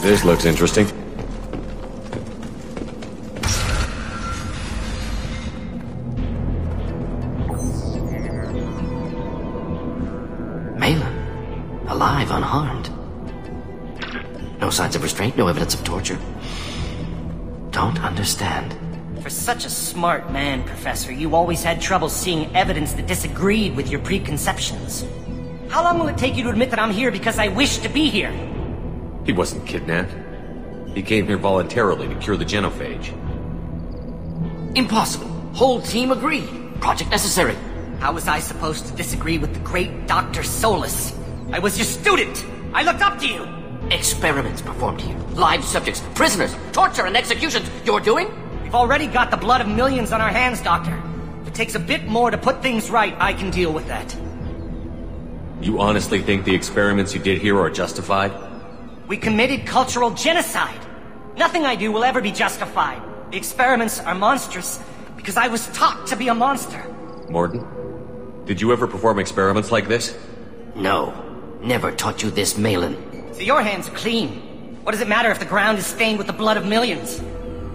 This looks interesting. Malin, alive, unharmed. No signs of restraint, no evidence of torture. Don't understand. For such a smart man, Professor, you always had trouble seeing evidence that disagreed with your preconceptions. How long will it take you to admit that I'm here because I wish to be here? He wasn't kidnapped. He came here voluntarily to cure the genophage. Impossible. Whole team agreed. Project necessary. How was I supposed to disagree with the great Dr. Solus? I was your student! I looked up to you! Experiments performed here. Live subjects, prisoners, torture and executions. You're doing? We've already got the blood of millions on our hands, Doctor. If it takes a bit more to put things right, I can deal with that. You honestly think the experiments you did here are justified? We committed cultural genocide. Nothing I do will ever be justified. The experiments are monstrous because I was taught to be a monster. Mordin, did you ever perform experiments like this? No. Never taught you this, Malin. So your hands are clean. What does it matter if the ground is stained with the blood of millions?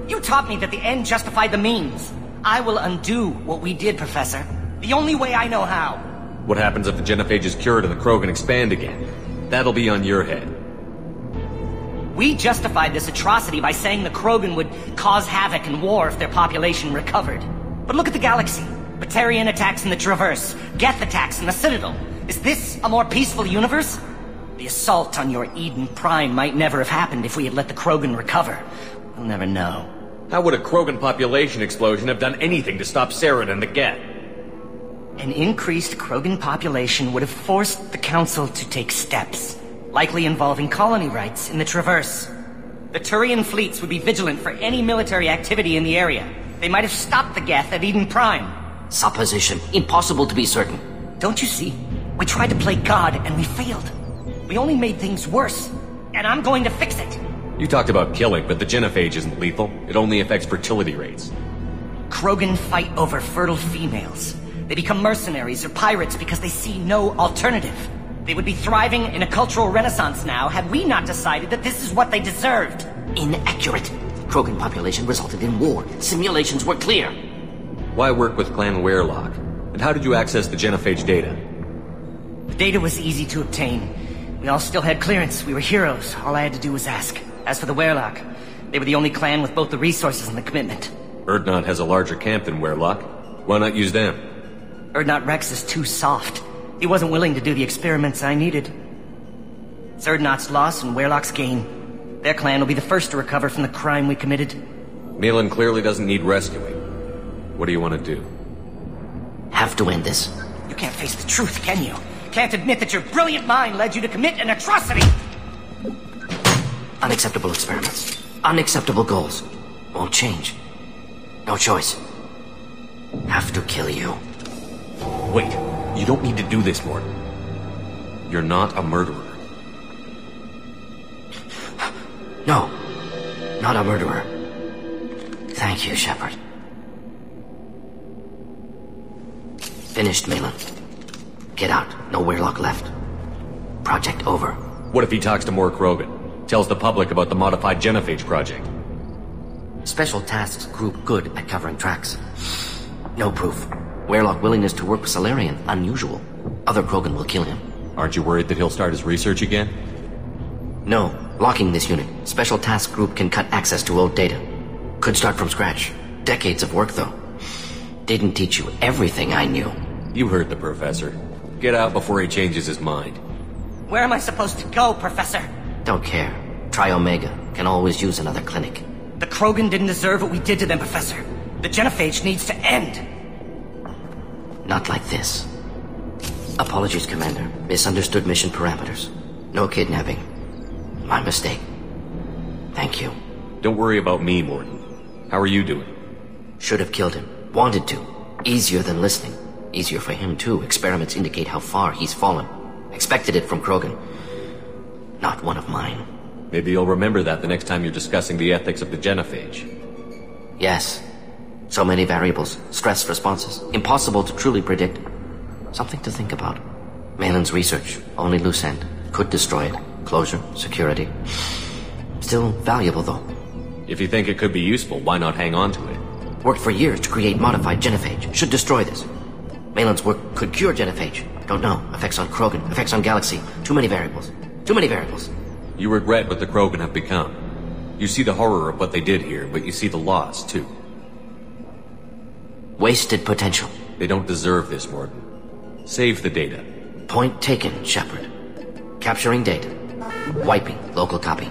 You taught me that the end justified the means. I will undo what we did, Professor. The only way I know how. What happens if the genophage is cured and the Krogan expand again? That'll be on your head. We justified this atrocity by saying the Krogan would cause havoc and war if their population recovered. But look at the galaxy. Batarian attacks in the Traverse, Geth attacks in the Citadel. Is this a more peaceful universe? The assault on your Eden Prime might never have happened if we had let the Krogan recover. We'll never know. How would a Krogan population explosion have done anything to stop Saren and the Geth? An increased Krogan population would have forced the Council to take steps, likely involving colony rights in the Traverse. The Turian fleets would be vigilant for any military activity in the area. They might have stopped the Geth at Eden Prime. Supposition. Impossible to be certain. Don't you see? We tried to play God and we failed. We only made things worse. And I'm going to fix it. You talked about killing, but the genophage isn't lethal. It only affects fertility rates. Krogan fight over fertile females. They become mercenaries or pirates because they see no alternative. They would be thriving in a cultural renaissance now had we not decided that this is what they deserved. Inaccurate. Krogan population resulted in war. Simulations were clear. Why work with Clan Werelock? And how did you access the genophage data? The data was easy to obtain. We all still had clearance. We were heroes. All I had to do was ask. As for the Werelock, they were the only clan with both the resources and the commitment. Urdnot has a larger camp than Werelock. Why not use them? Urdnot Rex is too soft. He wasn't willing to do the experiments I needed. It's Urdnot's loss and Werelock's gain. Their clan will be the first to recover from the crime we committed. Malin clearly doesn't need rescuing. What do you want to do? Have to end this. You can't face the truth, can you? Can't admit that your brilliant mind led you to commit an atrocity! Unacceptable experiments. Unacceptable goals. Won't change. No choice. Have to kill you. Wait. You don't need to do this, Mordin. You're not a murderer. No. Not a murderer. Thank you, Shepard. Finished, Malin. Get out. No Werelock left. Project over. What if he talks to more Krogan? Tells the public about the modified genophage project? Special Tasks Group good at covering tracks. No proof. Werelock willingness to work with Salarian, unusual. Other Krogan will kill him. Aren't you worried that he'll start his research again? No. Locking this unit. Special Task Group can cut access to old data. Could start from scratch. Decades of work, though. Didn't teach you everything I knew. You heard the professor. Get out before he changes his mind. Where am I supposed to go, Professor? Don't care. Try Omega. Can always use another clinic. The Krogan didn't deserve what we did to them, Professor. The genophage needs to end. Not like this. Apologies, Commander. Misunderstood mission parameters. No kidnapping. My mistake. Thank you. Don't worry about me, Mordin. How are you doing? Should have killed him. Wanted to. Easier than listening. Easier for him, too. Experiments indicate how far he's fallen. Expected it from Krogan. Not one of mine. Maybe you'll remember that the next time you're discussing the ethics of the genophage. Yes. So many variables. Stress responses. Impossible to truly predict. Something to think about. Malin's research. Only loose end. Could destroy it. Closure. Security. Still valuable, though. If you think it could be useful, why not hang on to it? Worked for years to create modified genophage. Should destroy this. Malin's work could cure genophage. Don't know. Effects on Krogan, effects on Galaxy. Too many variables. Too many variables. You regret what the Krogan have become. You see the horror of what they did here, but you see the loss, too. Wasted potential. They don't deserve this, Mordin. Save the data. Point taken, Shepard. Capturing data. Wiping local copy.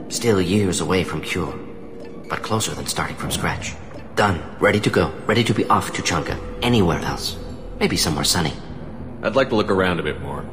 Still years away from cure, but closer than starting from scratch. Done. Ready to go. Ready to be off to Changa. Anywhere else. Maybe somewhere sunny. I'd like to look around a bit more.